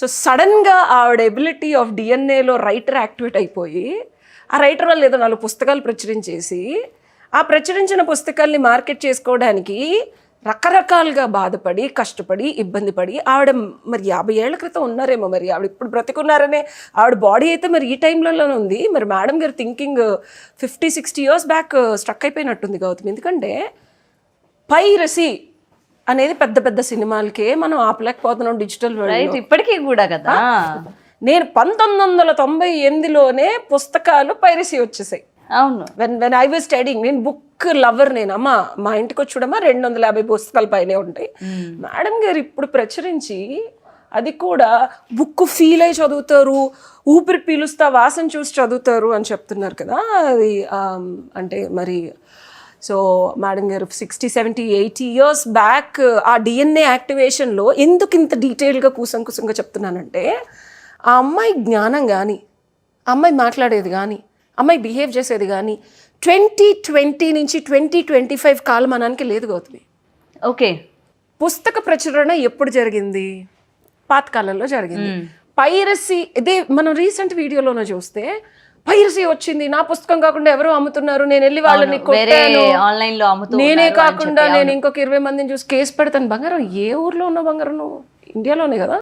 So సడన్గా ఆవిడ ability of డిఎన్ఏలో writer activate అయిపోయి ఆ రైటర్ వాళ్ళు ఏదో 4 పుస్తకాలు ప్రచురించేసి ఆ ప్రచురించిన పుస్తకాల్ని మార్కెట్ చేసుకోవడానికి రకరకాలుగా బాధపడి కష్టపడి ఇబ్బంది పడి ఆవిడ మరి 50 ఏళ్ల క్రితం ఉన్నారేమో, మరి ఆవిడ ఇప్పుడు బ్రతికున్నారనే ఆవిడ బాడీ అయితే మరి ఈ టైంలోనే ఉంది. మరి మేడం గారు థింకింగ్ 50-60 ఇయర్స్ బ్యాక్ స్ట్రక్ అయిపోయినట్టుంది గౌతమ్. ఎందుకంటే పైరసీ అనేది పెద్ద పెద్ద సినిమాలకే మనం ఆపలేకపోతున్నాం డిజిటల్ వరల్డ్. ఇప్పటికీ కూడా కదా. నేను 1998లోనే పుస్తకాలు పైరసీ వచ్చేసాయి. అవును. వెన్ ఐ వాజ్ స్టడీయింగ్, నేను బుక్ లవర్. నేను అమ్మా మా ఇంటికి వచ్చుడమ్మా 250 పుస్తకాల పైనే ఉంటాయి. మేడం గారు ఇప్పుడు ప్రచురించి అది కూడా బుక్ ఫీల్ అయి చదువుతారు, ఊపిరి పీలుస్తా వాసన చూసి చదువుతారు అని చెప్తున్నారు కదా. అది అంటే మరి సో మేడం గారు 60-70-80 ఇయర్స్ బ్యాక్ ఆ డిఎన్ఏ యాక్టివేషన్లో ఎందుకు ఇంత డీటెయిల్గా కూసంకుసంగా చెప్తున్నానంటే ఆ అమ్మాయి జ్ఞానం కానీ, అమ్మాయి మాట్లాడేది కానీ, అమ్మాయి బిహేవ్ చేసేది కానీ 2020 నుంచి 2025 కాలమానానికి లేదు గౌతమి. ఓకే. పుస్తక ప్రచురణ ఎప్పుడు జరిగింది? పాతకాలంలో జరిగింది. పైరసీ ఇదే మనం రీసెంట్ వీడియోలోనే చూస్తే పైరసీ వచ్చింది, నా పుస్తకం కాకుండా ఎవరో అమ్ముతున్నారు, నేను వెళ్ళి వాళ్ళని కొట్టాను, ఆన్లైన్ లో నేనే కాకుండా నేను ఇంకొక 20 మందిని చూసి కేసు పెడతాను. బంగారం ఏ ఊర్లో ఉన్న బంగారం? నువ్వు ఇండియాలోనే కదా.